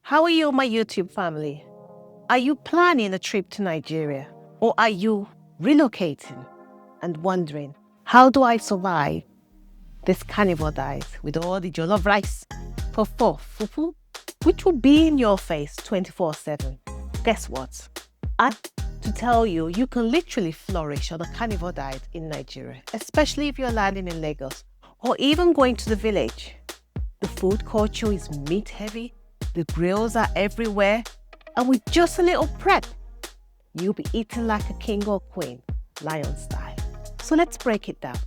How are you, my YouTube family? Are you planning a trip to Nigeria? Or are you relocating and wondering, how do I survive this carnivore diet with all the jollof rice, fufu, which will be in your face 24/7? Guess what? I to tell you, you can literally flourish on a carnivore diet in Nigeria, especially if you're landing in Lagos or even going to the village. The food culture is meat heavy, the grills are everywhere, and with just a little prep, you'll be eating like a king or queen, lion style. So let's break it down.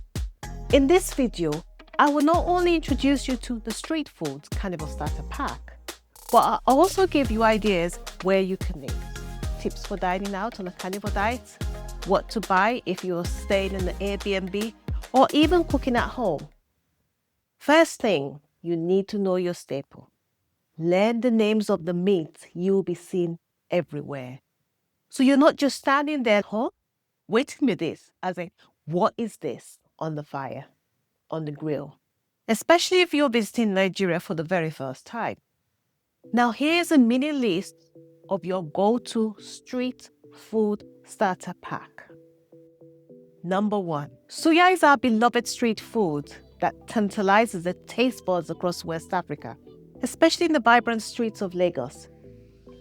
In this video, I will not only introduce you to the street foods carnivore starter pack, but I'll also give you ideas where you can eat, tips for dining out on a carnivore diet, what to buy if you're staying in the Airbnb, or even cooking at home. First thing, you need to know your staple. Learn the names of the meats you'll be seeing everywhere. So you're not just standing there, waiting with this, as in, what is this on the fire, on the grill? Especially if you're visiting Nigeria for the very first time. Now here's a mini list of your go-to street food starter pack. Number 1, suya is our beloved street food that tantalizes the taste buds across West Africa, especially in the vibrant streets of Lagos.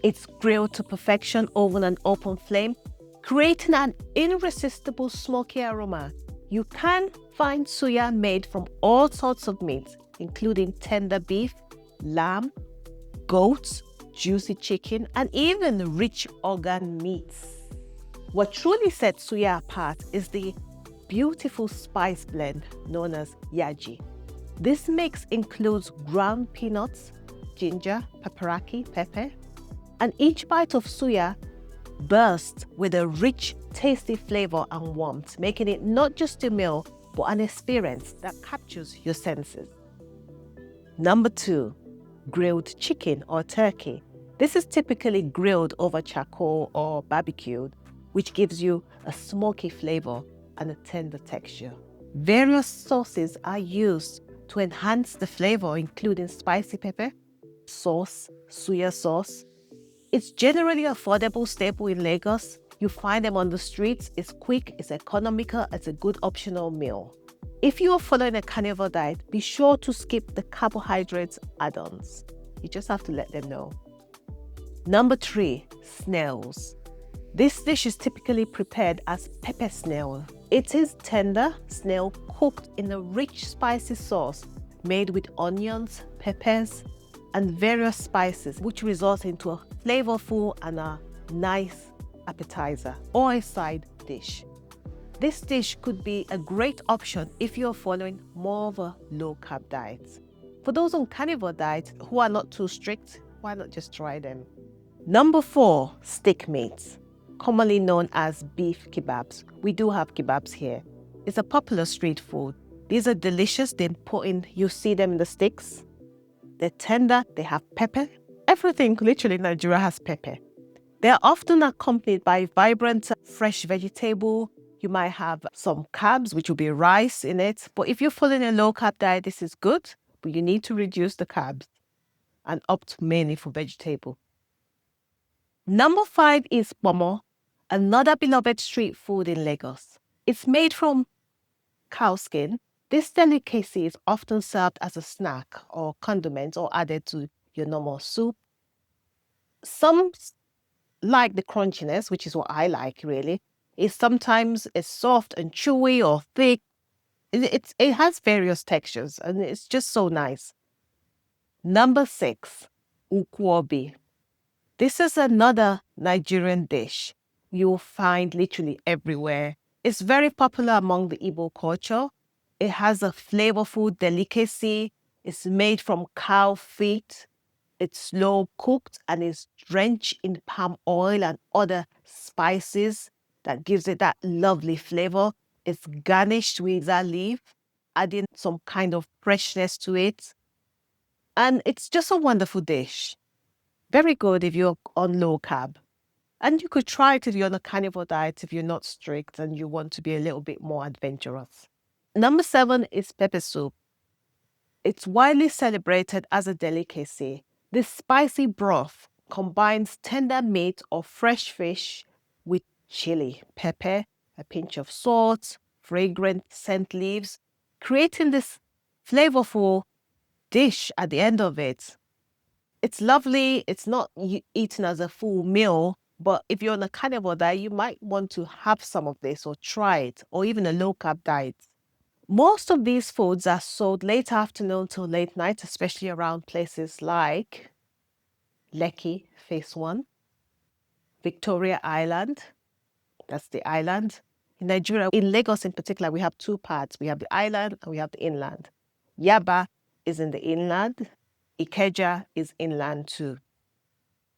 It's grilled to perfection over an open flame, creating an irresistible smoky aroma. You can find suya made from all sorts of meats, including tender beef, lamb, goats, juicy chicken, and even rich organ meats. What truly sets suya apart is the beautiful spice blend known as yaji. This mix includes ground peanuts, ginger, pepperaki, pepper, and each bite of suya bursts with a rich, tasty flavor and warmth, making it not just a meal, but an experience that captures your senses. Number 2, grilled chicken or turkey. This is typically grilled over charcoal or barbecued, which gives you a smoky flavor and a tender texture. Various sauces are used to enhance the flavor, including spicy pepper, sauce, suya sauce. It's generally an affordable staple in Lagos. You find them on the streets. It's quick, it's economical, it's a good optional meal. If you are following a carnivore diet, be sure to skip the carbohydrates add-ons. You just have to let them know. Number 3, snails. This dish is typically prepared as pepper snail. It is tender snail cooked in a rich spicy sauce made with onions, peppers, and various spices, which results into a flavorful and a nice appetizer or a side dish. This dish could be a great option if you're following more of a low-carb diet. For those on carnivore diet who are not too strict, why not just try them? Number 4, steak meats, commonly known as beef kebabs. We do have kebabs here. It's a popular street food. These are delicious. You see them in the sticks. They're tender, they have pepper. Everything literally in Nigeria has pepper. They're often accompanied by vibrant, fresh vegetable. You might have some carbs, which will be rice in it. But if you're following a low-carb diet, this is good, but you need to reduce the carbs and opt mainly for vegetable. Number 5 is pomo, another beloved street food in Lagos. It's made from cow skin. This delicacy is often served as a snack or condiment or added to your normal soup. Some like the crunchiness, which is what I like really. It's sometimes soft and chewy or thick. It has various textures and it's just so nice. Number 6, ukwobi. This is another Nigerian dish you'll find literally everywhere. It's very popular among the Igbo culture. It has a flavorful delicacy. It's made from cow feet. It's slow cooked and is drenched in palm oil and other spices that gives it that lovely flavor. It's garnished with that leaf, adding some kind of freshness to it. And it's just a wonderful dish. Very good if you're on low carb. And you could try it if you're on a carnivore diet if you're not strict and you want to be a little bit more adventurous. Number 7 is pepper soup. It's widely celebrated as a delicacy This spicy broth combines tender meat or fresh fish with chili, pepper, a pinch of salt, fragrant scent leaves, creating this flavorful dish at the end of it. It's lovely. It's not eaten as a full meal, but if you're on a carnivore diet, you might want to have some of this or try it, or even a low-carb diet. Most of these foods are sold late afternoon till late night, especially around places like Lekki, Phase 1, Victoria Island, that's the island. In Nigeria, in Lagos in particular, we have two parts. We have the island and we have the inland. Yaba is in the inland. Ikeja is inland too.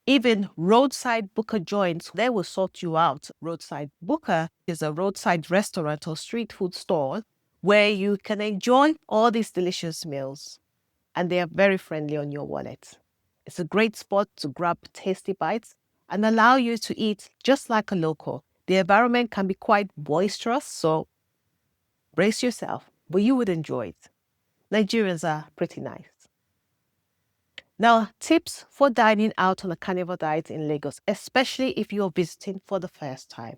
Even roadside booker joints, they will sort you out. Roadside booker is a roadside restaurant or street food stall where you can enjoy all these delicious meals. And they are very friendly on your wallet. It's a great spot to grab tasty bites and allow you to eat just like a local. The environment can be quite boisterous, so brace yourself, but you would enjoy it. Nigerians are pretty nice. Now, tips for dining out on a carnivore diet in Lagos, especially if you're visiting for the first time.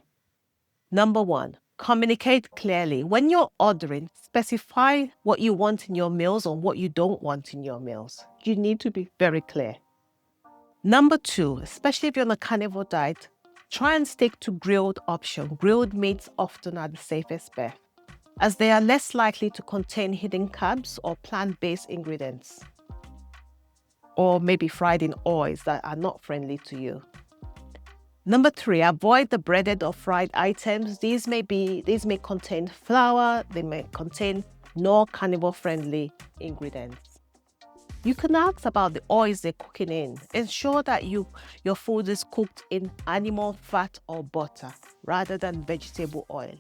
Number 1, communicate clearly. When you're ordering, specify what you want in your meals or what you don't want in your meals. You need to be very clear. Number 2, especially if you're on a carnivore diet, try and stick to grilled option. Grilled meats often are the safest bet, as they are less likely to contain hidden carbs or plant-based ingredients, or maybe fried in oils that are not friendly to you. Number 3, avoid the breaded or fried items. These may contain flour, they may contain non-carnivore-friendly ingredients. You can ask about the oils they're cooking in. Ensure that your food is cooked in animal fat or butter rather than vegetable oil.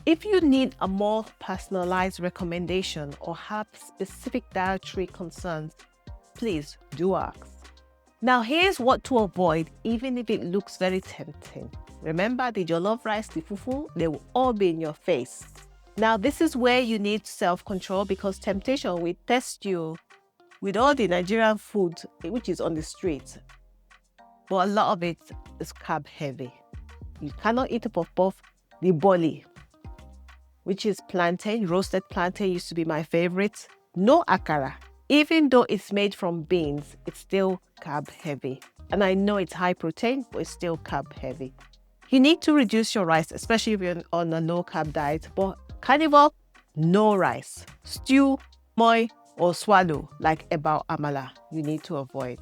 If you need a more personalized recommendation or have specific dietary concerns, please do ask. Now, here's what to avoid, even if it looks very tempting. Remember, the jollof rice, the fufu, they will all be in your face. Now, this is where you need self-control because temptation will test you with all the Nigerian food, which is on the street. But a lot of it is carb heavy. You cannot eat a puff-puff, the boli, which is plantain. Roasted plantain used to be my favorite. No akara. Even though it's made from beans, it's still carb heavy. And I know it's high protein, but it's still carb heavy. You need to reduce your rice, especially if you're on a low carb diet. But carnivore, no rice. Stew, moi, or swallow, like eba amala, you need to avoid.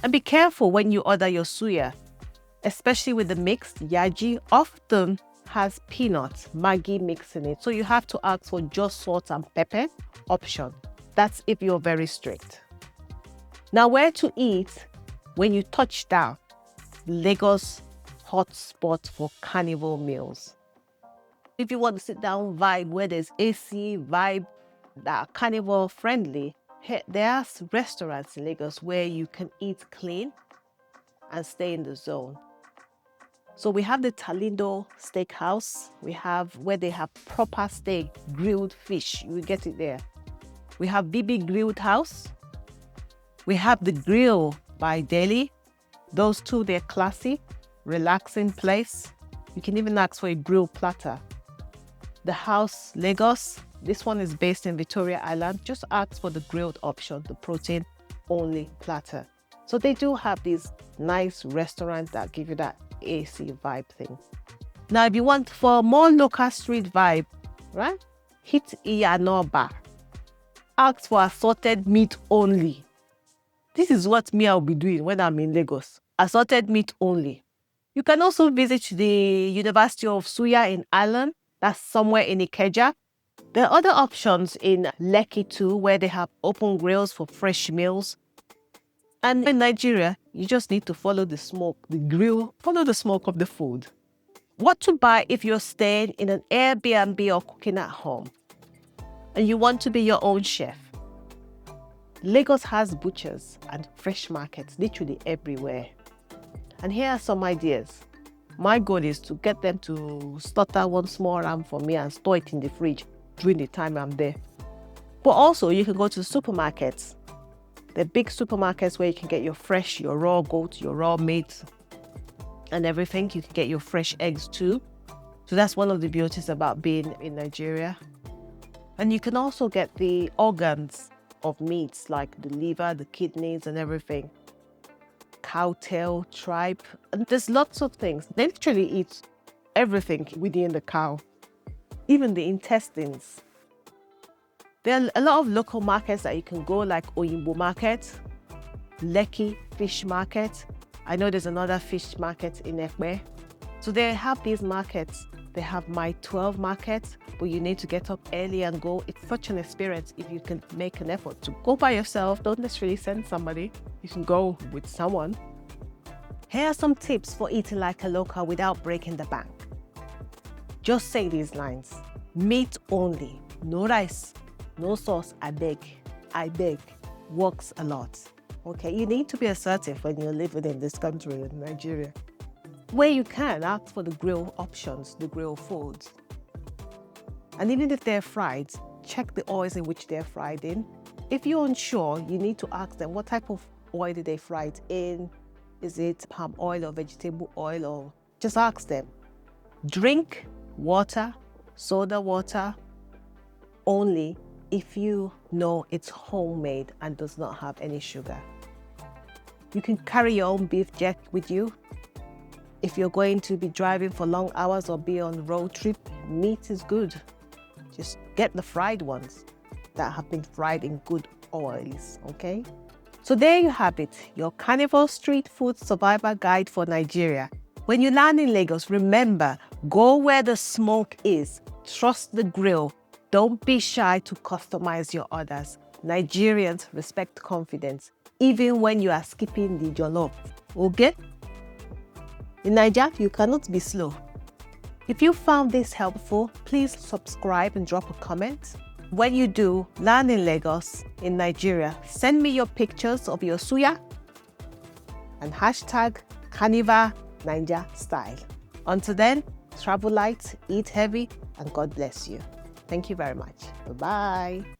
And be careful when you order your suya, especially with the mixed yaji, often has peanuts, Maggi mix in it. So you have to ask for just salt and pepper option. That's if you're very strict. Now, where to eat when you touch down? Lagos hot spot for carnivore meals. If you want to sit down vibe where there's AC vibe that are carnivore friendly, there are restaurants in Lagos where you can eat clean and stay in the zone. So we have the Talindo Steakhouse. We have where they have proper steak, grilled fish. You will get it there. We have Bibi Grilled House. We have the Grill by Delhi. Those two, they're classy, relaxing place. You can even ask for a grill platter. The House Lagos. This one is based in Victoria Island. Just ask for the grilled option, the protein only platter. So they do have these nice restaurants that give you that AC vibe thing. Now, if you want for more local street vibe, right? Hit Iyanoba. Ask for assorted meat only. This is what me I'll be doing when I'm in Lagos. Assorted meat only. You can also visit the University of Suya in Ireland. That's somewhere in Ikeja. There are other options in Lekki too, where they have open grills for fresh meals. And in Nigeria, you just need to follow the smoke, the grill, follow the smoke of the food. What to buy if you're staying in an Airbnb or cooking at home and you want to be your own chef? Lagos has butchers and fresh markets literally everywhere. And here are some ideas. My goal is to get them to slaughter one small ram for me and store it in the fridge during the time I'm there. But also, you can go to the supermarkets. They're big supermarkets where you can get your fresh, your raw goat, your raw meat, and everything. You can get your fresh eggs too. So that's one of the beauties about being in Nigeria. And you can also get the organs of meats like the liver, the kidneys, and everything. Cow tail, tripe, and there's lots of things. They literally eat everything within the cow, even the intestines. There are a lot of local markets that you can go, like Oyinbo Market, Lekki Fish Market. I know there's another fish market in Ekpe. So they have these markets. They have My 12 markets, but you need to get up early and go. It's such an experience if you can make an effort to go by yourself. Don't necessarily send somebody. You can go with someone. Here are some tips for eating like a local without breaking the bank. Just say these lines. Meat only, no rice, no sauce, I beg, works a lot. Okay, you need to be assertive when you're living in this country, in Nigeria. Where you can, ask for the grill options, the grill foods. And even if they're fried, check the oils in which they're fried in. If you're unsure, you need to ask them what type of oil did they fry it in. Is it palm oil or vegetable oil, or just ask them. Drink water, soda water, only if you know it's homemade and does not have any sugar. You can carry your own beef jerky with you. If you're going to be driving for long hours or be on road trip, meat is good. Just get the fried ones that have been fried in good oils, okay? So there you have it, your Carnivore Street Food Survivor Guide for Nigeria. When you land in Lagos, remember, go where the smoke is. Trust the grill. Don't be shy to customize your orders. Nigerians respect confidence, even when you are skipping the jollof, okay? In Nigeria, you cannot be slow. If you found this helpful, please subscribe and drop a comment. When you do land in Lagos, in Nigeria, send me your pictures of your suya and hashtag Carnivore Naija Style. Until then, travel light, eat heavy, and God bless you. Thank you very much. Bye-bye.